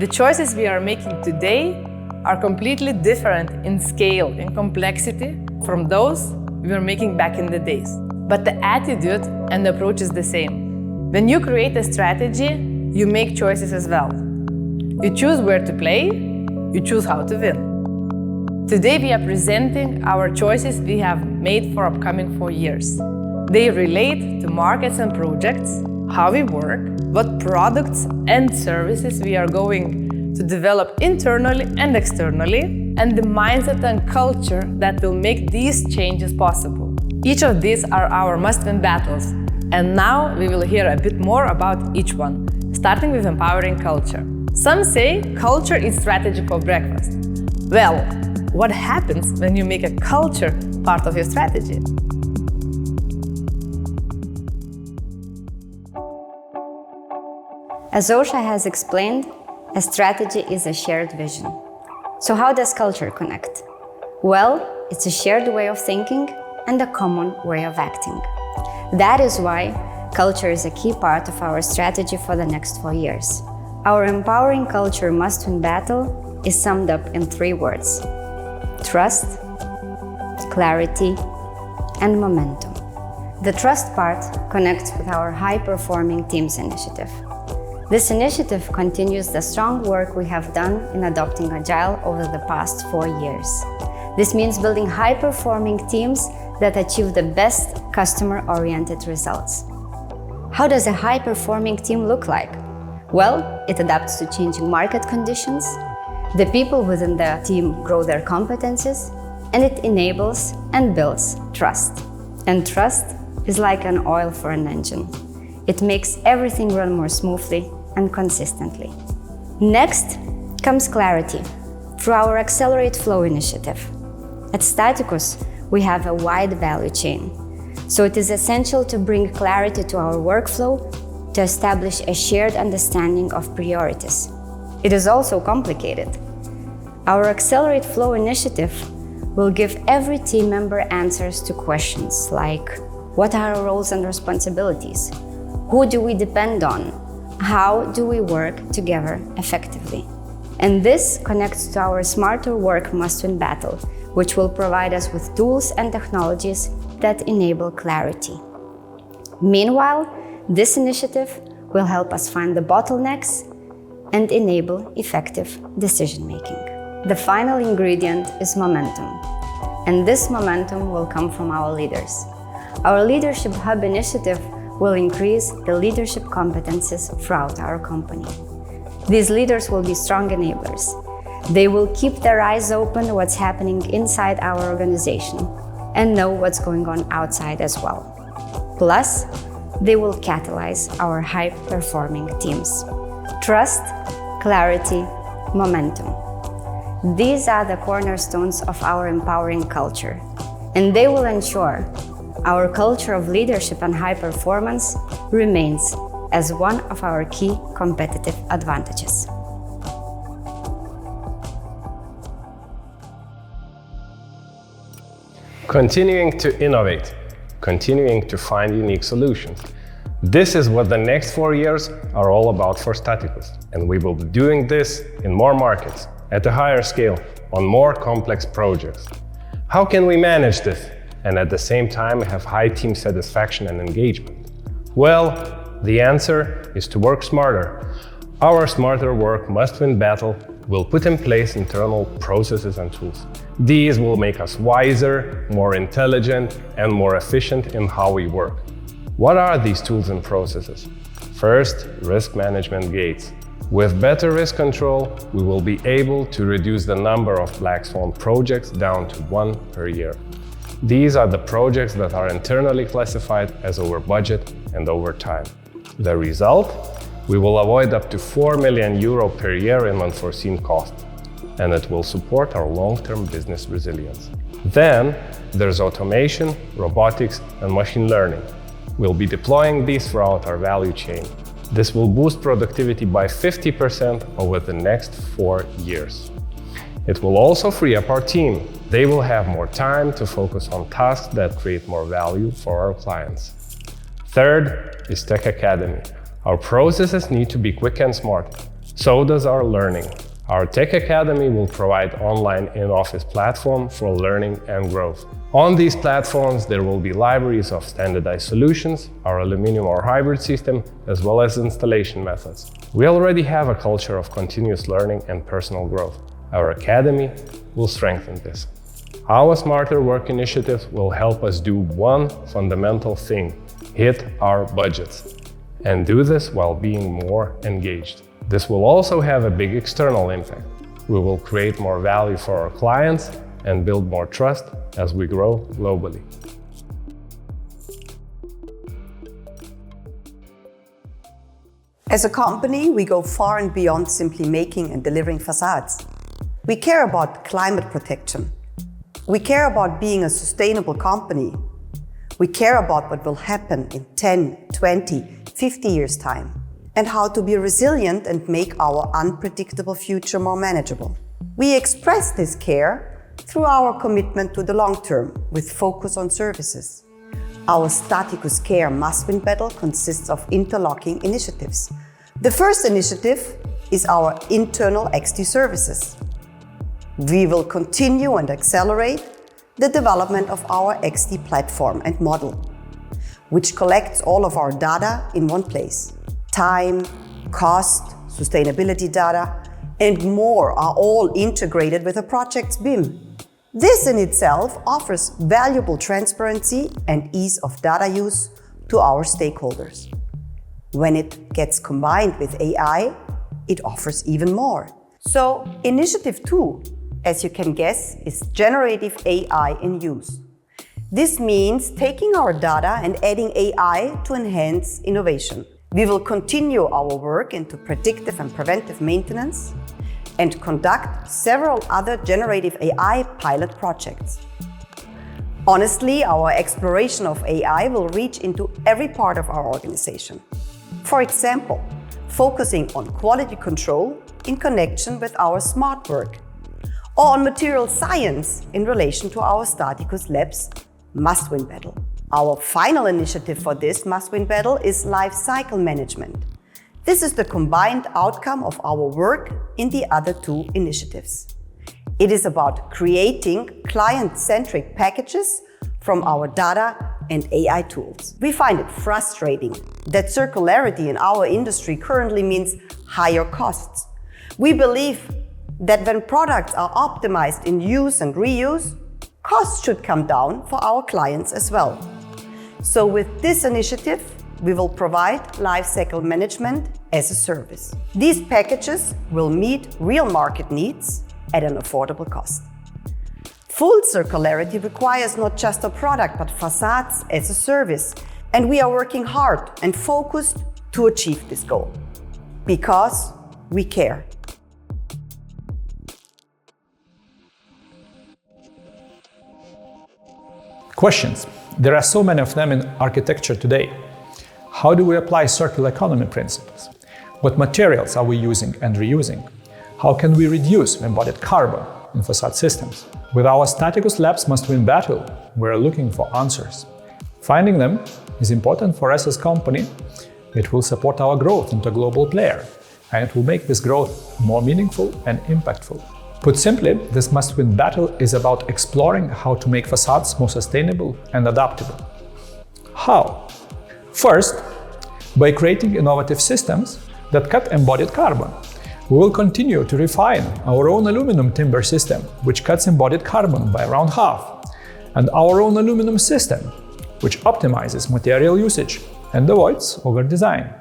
The choices we are making today are completely different in scale and complexity from those we were making back in the days. But the attitude and the approach is the same. When you create a strategy, you make choices as well. You choose where to play, you choose how to win. Today we are presenting our choices we have made for upcoming 4 years. They relate to markets and projects, how we work, what products and services we are going to develop internally and externally, and the mindset and culture that will make these changes possible. Each of these are our must-win battles, and now we will hear a bit more about each one, starting with empowering culture. Some say culture is strategy for breakfast. Well, what happens when you make a culture part of your strategy? As Osha has explained, a strategy is a shared vision. So how does culture connect? Well, it's a shared way of thinking and a common way of acting. That is why culture is a key part of our strategy for the next 4 years. Our empowering culture must-win battle is summed up in 3 words: trust, clarity, and momentum. The trust part connects with our high-performing teams initiative. This initiative continues the strong work we have done in adopting Agile over the past 4 years. This means building high-performing teams that achieve the best customer-oriented results. How does a high-performing team look like? Well, it adapts to changing market conditions, the people within the team grow their competencies, and it enables and builds trust. And trust is like an oil for an engine. It makes everything run more smoothly and consistently. Next comes clarity through our Accelerate Flow initiative. At Staticus, we have a wide value chain, so it is essential to bring clarity to our workflow to establish a shared understanding of priorities. It is also complicated. Our Accelerate Flow initiative will give every team member answers to questions like, what are our roles and responsibilities? Who do we depend on? How do we work together effectively? And this connects to our Smarter Work Must-Win battle, which will provide us with tools and technologies that enable clarity. Meanwhile, this initiative will help us find the bottlenecks and enable effective decision-making. The final ingredient is momentum, and this momentum will come from our leaders. Our Leadership Hub initiative will increase the leadership competencies throughout our company. These leaders will be strong enablers. They will keep their eyes open to what's happening inside our organization and know what's going on outside as well. Plus, they will catalyze our high-performing teams. Trust, clarity, momentum. These are the cornerstones of our empowering culture, and they will ensure our culture of leadership and high performance remains as one of our key competitive advantages. Continuing to innovate, continuing to find unique solutions. This is what the next 4 years are all about for Staticus, and we will be doing this in more markets, at a higher scale, on more complex projects. How can we manage this and at the same time have high team satisfaction and engagement? Well, the answer is to work smarter. Our Smarter Work Must-Win battle will put in place internal processes and tools. These will make us wiser, more intelligent, and more efficient in how we work. What are these tools and processes? First, risk management gates. With better risk control, we will be able to reduce the number of black swan projects down to 1 per year. These are the projects that are internally classified as over budget and over time. The result? We will avoid up to 4 million euro per year in unforeseen costs, and it will support our long-term business resilience. Then, there's automation, robotics, and machine learning. We'll be deploying these throughout our value chain. This will boost productivity by 50% over the next 4 years. It will also free up our team. They will have more time to focus on tasks that create more value for our clients. Third is Tech Academy. Our processes need to be quick and smart. So does our learning. Our Tech Academy will provide online in-office platform for learning and growth. On these platforms, there will be libraries of standardized solutions, our aluminum or hybrid system, as well as installation methods. We already have a culture of continuous learning and personal growth. Our Academy will strengthen this. Our Smarter Work initiative will help us do one fundamental thing: hit our budgets. And do this while being more engaged. This will also have a big external impact. We will create more value for our clients and build more trust as we grow globally. As a company, we go far and beyond simply making and delivering facades. We care about climate protection. We care about being a sustainable company. We care about what will happen in 10, 20, 50 years' time, and how to be resilient and make our unpredictable future more manageable. We express this care through our commitment to the long term, with focus on services. Our Staticus Care must-win battle consists of interlocking initiatives. The first initiative is our internal XT services. We will continue and accelerate the development of our XT platform and model, which collects all of our data in one place. Time, cost, sustainability data, and more are all integrated with the project's BIM. This in itself offers valuable transparency and ease of data use to our stakeholders. When it gets combined with AI, it offers even more. So, Initiative 2, as you can guess, is generative AI in use. This means taking our data and adding AI to enhance innovation. We will continue our work into predictive and preventive maintenance and conduct several other generative AI pilot projects. Honestly, our exploration of AI will reach into every part of our organization. For example, focusing on quality control in connection with our smart work, or on material science in relation to our Staticus Labs must-win battle. Our final initiative for this must-win battle is life cycle management. This is the combined outcome of our work in the other two initiatives. It is about creating client-centric packages from our data and AI tools. We find it frustrating that circularity in our industry currently means higher costs. We believe that when products are optimized in use and reuse, costs should come down for our clients as well. So with this initiative, we will provide lifecycle management as a service. These packages will meet real market needs at an affordable cost. Full circularity requires not just a product, but facades as a service. And we are working hard and focused to achieve this goal. Because we care. Questions. There are so many of them in architecture today. How do we apply circular economy principles? What materials are we using and reusing? How can we reduce embodied carbon in facade systems? With our Staticus Labs must-win battle, we're looking for answers. Finding them is important for us as a company. It will support our growth into a global player, and it will make this growth more meaningful and impactful. Put simply, this must-win battle is about exploring how to make facades more sustainable and adaptable. How? First, by creating innovative systems that cut embodied carbon. We will continue to refine our own aluminum timber system, which cuts embodied carbon by around half, and our own aluminum system, which optimizes material usage and avoids over-design.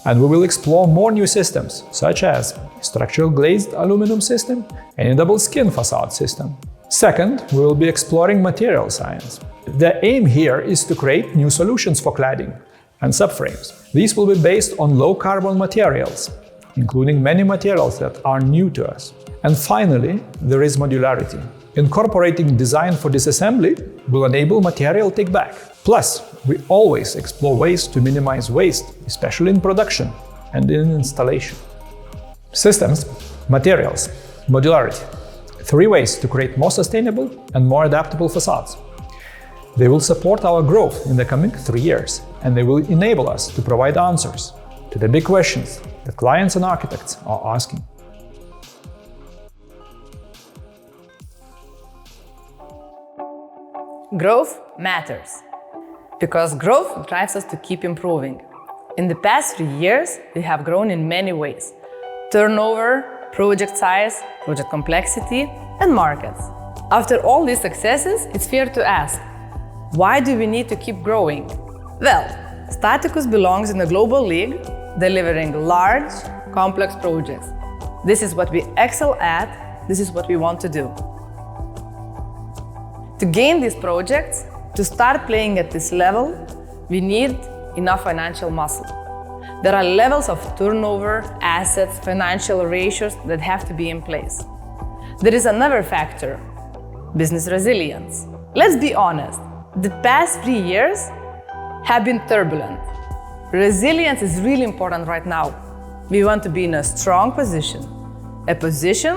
And we will explore more new systems, such as structural glazed aluminum system and a double skin facade system. Second, we will be exploring material science. The aim here is to create new solutions for cladding and subframes. These will be based on low-carbon materials, including many materials that are new to us. And finally, there is modularity. Incorporating design for disassembly will enable material take-back. Plus, we always explore ways to minimize waste, especially in production and in installation. Systems, materials, modularity. 3 ways to create more sustainable and more adaptable facades. They will support our growth in the coming 3 years, and they will enable us to provide answers to the big questions that clients and architects are asking. Growth matters because growth drives us to keep improving. In the past 3 years, we have grown in many ways: turnover, project size, project complexity, and markets. After all these successes, it's fair to ask, why do we need to keep growing? Well, Staticus belongs in a global league, delivering large, complex projects. This is what we excel at, this is what we want to do. To gain these projects, to start playing at this level, we need enough financial muscle. There are levels of turnover, assets, financial ratios that have to be in place. There is another factor: business resilience. Let's be honest, the past 3 years have been turbulent. Resilience is really important right now. We want to be in a strong position, a position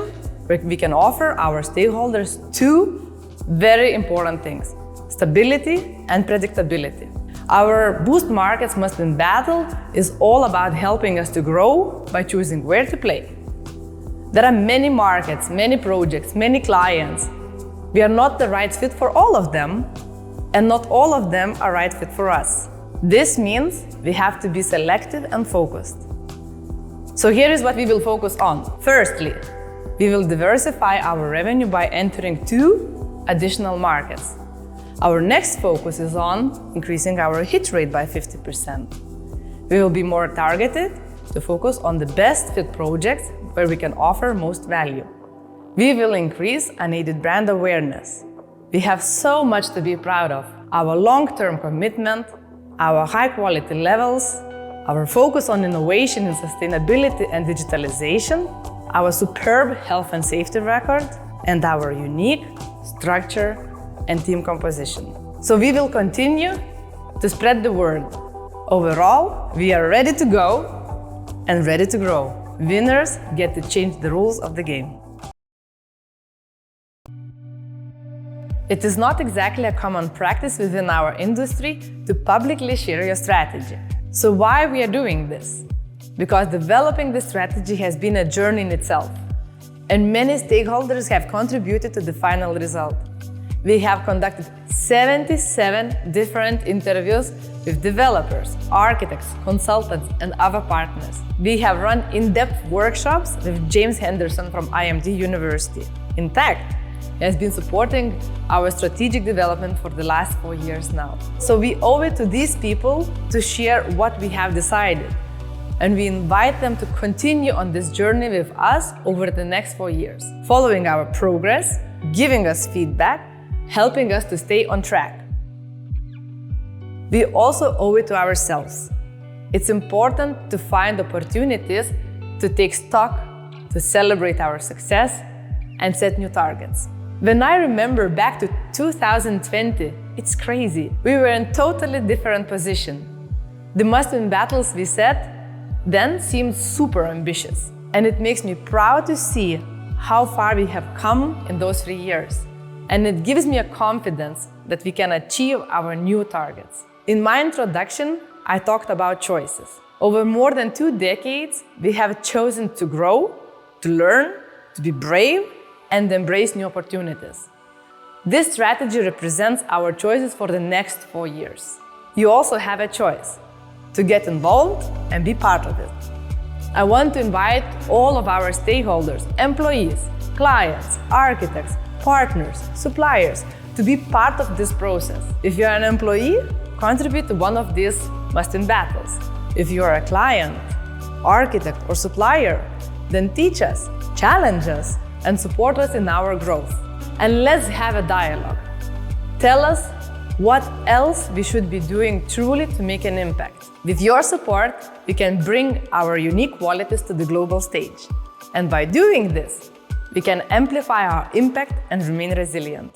where we can offer our stakeholders two very important things: stability and predictability. Our boost markets must-win battle is all about helping us to grow by choosing where to play. There are many markets, many projects, many clients. We are not the right fit for all of them, and not all of them are right fit for us. This means we have to be selective and focused. So here is what we will focus on. Firstly, we will diversify our revenue by entering 2 additional markets. Our next focus is on increasing our hit rate by 50%. We will be more targeted to focus on the best fit projects where we can offer most value. We will increase unaided brand awareness. We have so much to be proud of: our long-term commitment, our high-quality levels, our focus on innovation and sustainability and digitalization, our superb health and safety record, and our unique structure and team composition. So we will continue to spread the word. Overall, we are ready to go and ready to grow. Winners get to change the rules of the game. It is not exactly a common practice within our industry to publicly share your strategy. So why we are doing this? Because developing the strategy has been a journey in itself, and many stakeholders have contributed to the final result. We have conducted 77 different interviews with developers, architects, consultants, and other partners. We have run in-depth workshops with James Henderson from IMD University. In fact, he has been supporting our strategic development for the last 4 years now. So we owe it to these people to share what we have decided, and we invite them to continue on this journey with us over the next 4 years, following our progress, giving us feedback, helping us to stay on track. We also owe it to ourselves. It's important to find opportunities to take stock, to celebrate our success, and set new targets. When I remember back to 2020, it's crazy. We were in a totally different position. The must-win battles we set then seemed super ambitious, and it makes me proud to see how far we have come in those 3 years. And it gives me a confidence that we can achieve our new targets. In my introduction, I talked about choices. Over more than 2 decades, we have chosen to grow, to learn, to be brave, and embrace new opportunities. This strategy represents our choices for the next 4 years. You also have a choice to get involved and be part of it. I want to invite all of our stakeholders, employees, clients, architects, partners, suppliers to be part of this process. If you are an employee, contribute to one of these must-win battles. If you are a client, architect, or supplier, then teach us, challenge us, and support us in our growth. And let's have a dialogue. Tell us what else we should be doing truly to make an impact. With your support, we can bring our unique qualities to the global stage. And by doing this, we can amplify our impact and remain resilient.